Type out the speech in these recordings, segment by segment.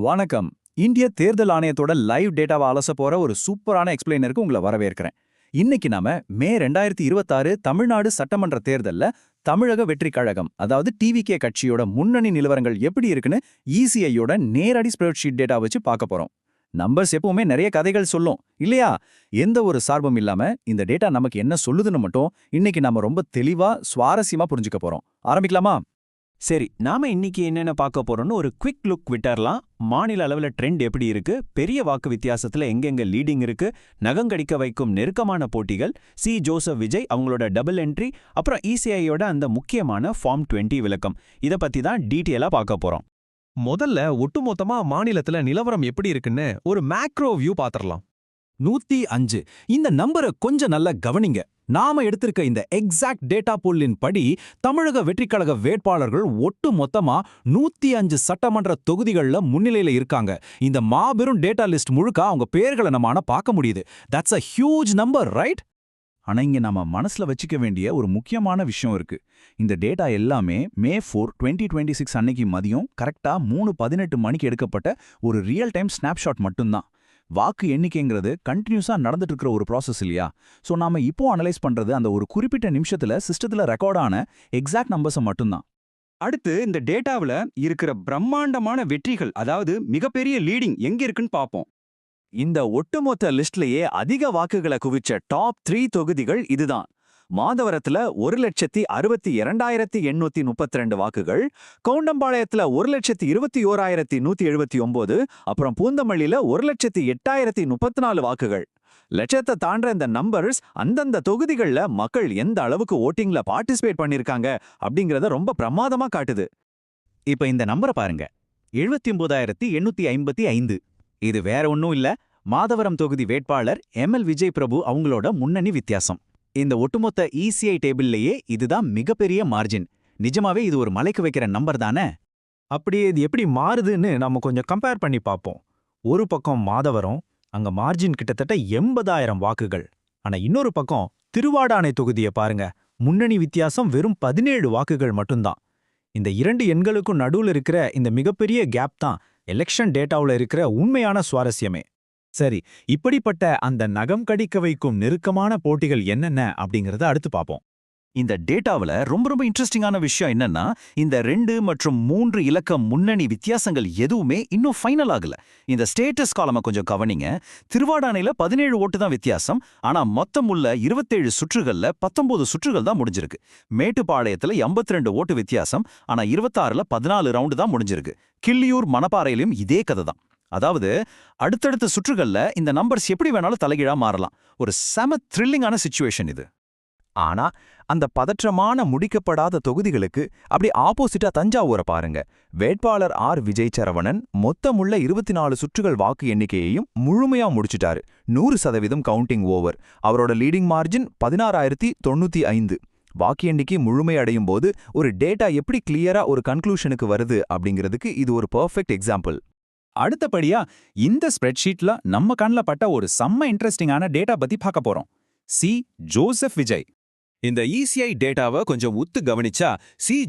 வணக்கம். இந்திய தேர்தல் ஆணையத்தோட லைவ் டேட்டாவை அலச போற ஒரு சூப்பரான எக்ஸ்பிளைனருக்கு உங்களை வரவேற்கிறேன். இன்னைக்கு நாம மே 2026 தமிழ்நாடு சட்டமன்ற தேர்தல்ல தமிழக வெற்றிக் கழகம் அதாவது டிவிகே கட்சியோட முன்னணி நிலவரங்கள் எப்படி இருக்குன்னு இசிஐயோட நேரடி ஸ்ப்ரெட்ஷீட் டேட்டா வச்சு பார்க்க போறோம். நம்பர்ஸ் எப்பவுமே நிறைய கதைகள் சொல்லும் இல்லையா? எந்த ஒரு சார்பும் இல்லாம இந்த டேட்டா நமக்கு என்ன சொல்லுதுன்னு மட்டும் இன்னைக்கு நாம ரொம்ப தெளிவா சுவாரஸ்யமா புரிஞ்சுக்க போறோம். ஆரம்பிக்கலாமா? சரி, நாம இன்னைக்கு என்னென்ன பார்க்க போறோம்னு ஒரு குவிக் லுக் விட்டரலாம். மாநில அளவில் ட்ரெண்ட் எப்படி இருக்கு, பெரிய வாக்கு வித்தியாசத்துல எங்கெங்க லீடிங் இருக்கு, நகங்கடிக்க வைக்கும் நெருக்கமான போட்டிகள், ஜோசப் விஜய் அவங்களோட டபுள் என்ட்ரி, அப்புறம் இசிஐயோட அந்த முக்கியமான ஃபார்ம் 20 விளக்கம். இதை பத்தி தான் டீட்டெயிலா பார்க்க போறோம். முதல்ல ஒட்டுமொத்தமா மாநிலத்துல நிலவரம் எப்படி இருக்குன்னு ஒரு மேக்ரோ வியூ பாத்திரலாம். 105 இந்த நம்பரை கொஞ்சம் நல்லா கவனிங்க. நாம எடுத்திருக்க இந்த எக்ஸாக்ட் டேட்டா புல்லின் படி தமிழக வெற்றிக்கழக வேட்பாளர்கள் ஒட்டு மொத்தமா 105 சட்டமன்ற தொகுதிகள்ல முன்னிலையில இருக்காங்க. இந்த மாபெரும் டேட்டா லிஸ்ட் முழுக்க அவங்க பேர்களை நம்ம பார்க்க முடியுது. That's a huge number, right? ஆனா இங்க நாம மனசுல வச்சுக்க வேண்டிய ஒரு முக்கியமான விஷயம் இருக்கு. இந்த டேட்டா எல்லாமே மே 4, 2026 அன்னைக்கு மதியம் கரெக்டா 3:18 மணிக்கு எடுக்கப்பட்ட ஒரு ரியல் டைம் ஸ்னாப்ஷாட் மட்டும்தான். வாக்கு எண்ணிக்கைங்கிறது கண்டினியூஸா நடந்துட்டு இருக்கிற ஒரு ப்ராசஸ் இல்லையா? ஸோ நாம இப்போ அனலைஸ் பண்றது அந்த ஒரு குறிப்பிட்ட நிமிஷத்துல சிஸ்டத்துல ரெக்கார்டான எக்ஸாக்ட் நம்பர்ஸை மட்டும்தான். அடுத்து இந்த டேட்டாவில் இருக்கிற பிரம்மாண்டமான வெற்றிகள், அதாவது மிகப்பெரிய லீடிங் எங்க இருக்குன்னு பார்ப்போம். இந்த ஒட்டுமொத்த லிஸ்ட்லயே அதிக வாக்குகளை குவிச்ச டாப் 3 தொகுதிகள் இதுதான். மாதவரத்துல 1,62,832 வாக்குகள், கவுண்டம்பாளையத்துல 1,21,179, அப்புறம் பூந்தமல்லியில 1,08,034 வாக்குகள். லட்சத்தை தாண்ட இந்த நம்பர்ஸ் அந்தந்த தொகுதிகள்ல மக்கள் எந்த அளவுக்கு ஓட்டிங்ல பார்ட்டிசிபேட் பண்ணிருக்காங்க அப்படிங்கறத ரொம்ப பிரமாதமா காட்டுது. இப்ப இந்த நம்பரை பாருங்க, 79,855. இது வேற ஒன்னும் இல்ல, மாதவரம் தொகுதி வேட்பாளர் எம்எல் விஜய் பிரபு அவங்களோட முன்னணி வித்தியாசம். இந்த ஒட்டுமொத்த இசிஐ டேபிள்லயே இதுதான் மிகப்பெரிய மார்ஜின். நிஜமாவே இது ஒரு மலைக்கு வைக்கிற நம்பர் தானே? அப்படியே இது எப்படி மாறுதுன்னு நம்ம கொஞ்சம் கம்பேர் பண்ணி பார்ப்போம். ஒரு பக்கம் மாதவரம், அங்க மார்ஜின் கிட்டத்தட்ட 80,000 வாக்குகள். ஆனா இன்னொரு பக்கம் திருவாடானை தொகுதியை பாருங்க, முன்னணி வித்தியாசம் வெறும் 17 வாக்குகள் மட்டும்தான். இந்த இரண்டு எண்களுக்கும் நடுவுல இருக்கிற இந்த மிகப்பெரிய கேப் தான் எலெக்ஷன் டேட்டாவுல இருக்கிற உண்மையான சுவாரஸ்யமே. சரி, இப்படிப்பட்ட அந்த நகம் கடிக்க வைக்கும் நெருக்கமான போட்டிகள் என்னென்ன அப்படிங்கறத அடுத்து பார்ப்போம். இந்த டேட்டாவில் ரொம்ப இன்ட்ரெஸ்டிங்கான விஷயம் என்னன்னா, இந்த 2 மற்றும் 3 இலக்க முன்னணி வித்தியாசங்கள் எதுவுமே இன்னும் ஃபைனல் ஆகல. இந்த ஸ்டேட்டஸ் காலமை கொஞ்சம் கவனிங்க. திருவாடானையில 17 ஓட்டு தான் வித்தியாசம். ஆனா மொத்தம் உள்ள 27 சுற்றுகள்ல 19 சுற்றுகள் தான் முடிஞ்சிருக்கு. மேட்டுப்பாளையத்துல 82 ஓட்டு வித்தியாசம். ஆனா 26ல 14 ரவுண்டு தான் முடிஞ்சிருக்கு. கிள்ளியூர், மணப்பாறையிலும் இதே கதை தான். அதாவது அடுத்தடுத்த சுற்றுகள்ல இந்த நம்பர்ஸ் எப்படி வேணாலும் தலைகீழா மாறலாம். ஒரு செம த்ரில்லிங்கான சிச்சுவேஷன் இது. ஆனா அந்த பதற்றமான முடிக்கப்படாத தொகுதிகளுக்கு அப்படி ஆப்போசிட்டா தஞ்சாவூரை பாருங்க. வேட்பாளர் விஜய் சரவணன் மொத்தமுள்ள 24 சுற்றுகள் வாக்கு எண்ணிக்கையையும் முழுமையா முடிச்சிட்டாரு. 100% கவுண்டிங் ஓவர். அவரோட லீடிங் மார்ஜின் 16,095. வாக்கு எண்ணிக்கை முழுமையடையும் போது ஒரு டேட்டா எப்படி கிளியரா ஒரு கன்க்ளூஷனுக்கு வருது அப்படிங்கிறதுக்கு இது ஒரு பெர்ஃபெக்ட் எக்ஸாம்பிள். அடுத்தபடியா இந்த ஸ்ப்ரெட்ஷீட்ல நம்ம கண்ணில் பட்ட ஒரு செம்ம இன்ட்ரெஸ்டிங்கான டேட்டா பத்தி பார்க்க போறோம். ஜோசப் விஜய். இந்த இசிஐ டேட்டாவை கொஞ்சம் உத்து கவனிச்சா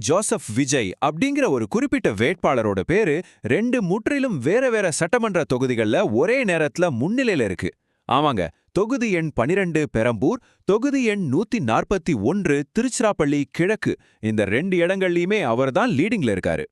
ஜோசப் விஜய் அப்படிங்கிற ஒரு குறிப்பிட்ட வேட்பாளரோட பேரு 2 முற்றிலும் வேற சட்டமன்ற தொகுதிகள்ல ஒரே நேரத்துல முன்னிலையில இருக்கு. ஆமாங்க, தொகுதி எண் 12 பெரம்பூர், தொகுதி எண் 141 திருச்சிராப்பள்ளி கிழக்கு. இந்த 2 இடங்கள்லயுமே அவர்தான் லீடிங்ல இருக்காரு.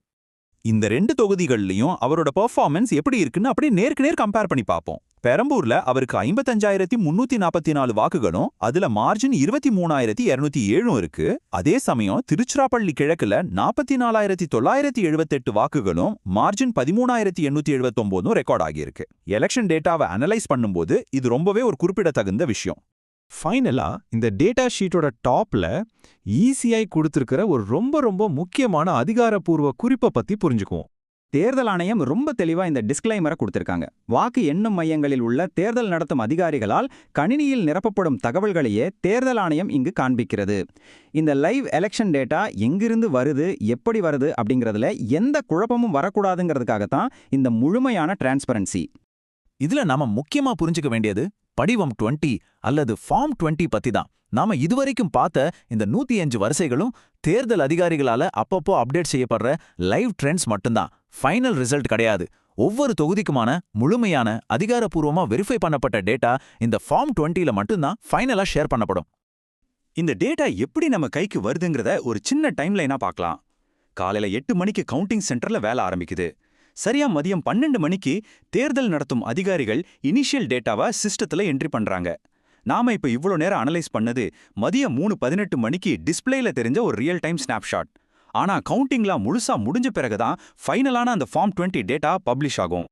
இந்த 2 தொகுதிகள்லயும் அவரோட பெர்ஃபார்மன்ஸ் எப்படி இருக்குன்னு அப்படியே நேருக்கு நேர் கம்பேர் பண்ணி பார்ப்போம். பெரம்பூர்ல அவருக்கு 55,344 வாக்குகளும் அதுல மார்ஜின் 23,207 இருக்கு. அதே சமயம் திருச்சிராப்பள்ளி கிழக்குல 44,978 வாக்குகளும் மார்ஜின் 13,879 ரெக்கார்ட் ஆகியிருக்கு. எலெக்ஷன் டேட்டாவை அனலைஸ் பண்ணும்போது இது ரொம்பவே ஒரு குறிப்பிடத்தகுந்த விஷயம். ஃபைனலா இந்த டேட்டா ஷீட்டோட டாப்ல இசிஐ கொடுத்திருக்கிற ஒரு ரொம்ப முக்கியமான அதிகாரப்பூர்வ குறிப்பை பத்தி புரிஞ்சுக்குவோம். தேர்தல் ஆணையம் ரொம்ப தெளிவா இந்த டிஸ்க்ளைமரை கொடுத்திருக்காங்க. வாக்கு எண்ணும் மையங்களில் உள்ள தேர்தல் நடத்தும் அதிகாரிகளால் கணினியில் நிரப்பப்படும் தகவல்களையே தேர்தல் ஆணையம் இங்கு காண்பிக்கிறது. இந்த லைவ் எலெக்ஷன் டேட்டா எங்கிருந்து வருது, எப்படி வருது அப்படிங்கிறதுல எந்த குழப்பமும் வரக்கூடாதுங்கிறதுக்காகத்தான் இந்த முழுமையான டிரான்ஸ்பரன்சி. இதுல நாம முக்கியமா புரிஞ்சுக்க வேண்டியது படிவம் 20 அல்லது ஃபார்ம் 20 பத்தி தான். நாம இதுவரைக்கும் பார்த்த இந்த 105 வரிசைகளும் தேர்தல் அதிகாரிகளால அப்பப்போ அப்டேட் செய்யப்படுற லைவ் ட்ரெண்ட்ஸ் மட்டும்தான். ஃபைனல் ரிசல்ட் கிடையாது. ஒவ்வொரு தொகுதிக்குமான முழுமையான அதிகாரப்பூர்வமா வெரிஃபை பண்ணப்பட்ட டேட்டா இந்த ஃபார்ம் 20ல மட்டும்தான் ஃபைனலா ஷேர் பண்ணப்படும். இந்த டேட்டா எப்படி நம்ம கைக்கு வருதுங்கிறத ஒரு சின்ன டைம்லைனா பார்க்கலாம். காலையில 8 மணிக்கு கவுண்டிங் சென்டர்ல வேலை ஆரம்பிக்குது. சரியா மதியம் 12 மணிக்கு தேர்தல் நடத்தும் அதிகாரிகள் இனிஷியல் டேட்டாவை சிஸ்டத்துல என்ட்ரி பண்றாங்க. நாம இப்ப இவ்வளோ நேரம் அனலைஸ் பண்ணது மதியம் 3:18 மணிக்கு டிஸ்பிளேல தெரிஞ்ச ஒரு ரியல் டைம் ஸ்னாப்ஷாட். ஆனா கவுண்டிங்லாம் முழுசா முடிஞ்ச பிறகுதான் ஃபைனலான அந்த ஃபார்ம் 20 டேட்டா பப்ளிஷ் ஆகும்.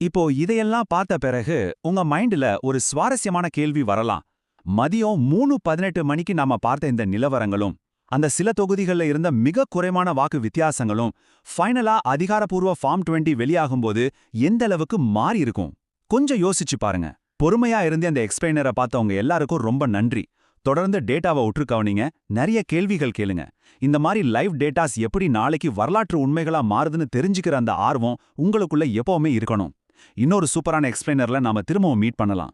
இப்போ இதையெல்லாம் பார்த்த பிறகு உங்க மைண்ட்ல ஒரு சுவாரஸ்யமான கேள்வி வரலாம். மதியம் 3:18 மணிக்கு நாம பார்த்த இந்த நிலவரங்களும் அந்த சில தொகுதிகளில் இருந்த மிக குறைவான வாக்கு வித்தியாசங்களும் ஃபைனலா அதிகாரப்பூர்வ ஃபார்ம் 20 வெளியாகும்போது எந்த அளவுக்கு மாறி இருக்கும்? கொஞ்சம் யோசிச்சு பாருங்க. பொறுமையா இருந்து அந்த எக்ஸ்பிளைனரை பார்த்தவங்க எல்லாருக்கும் ரொம்ப நன்றி. தொடர்ந்து டேட்டாவை உற்று கவனிங்க, நிறைய கேள்விகள் கேளுங்க. இந்த மாதிரி லைவ் டேட்டாஸ் எப்படி நாளைக்கு வரலாற்று உண்மைகளா மாறுதுன்னு தெரிஞ்சுக்கிற அந்த ஆர்வம் உங்களுக்குள்ள எப்பவுமே இருக்கணும். இன்னொரு சூப்பரான எக்ஸ்பிளைனர்ல நாம திரும்பவும் மீட் பண்ணலாம்.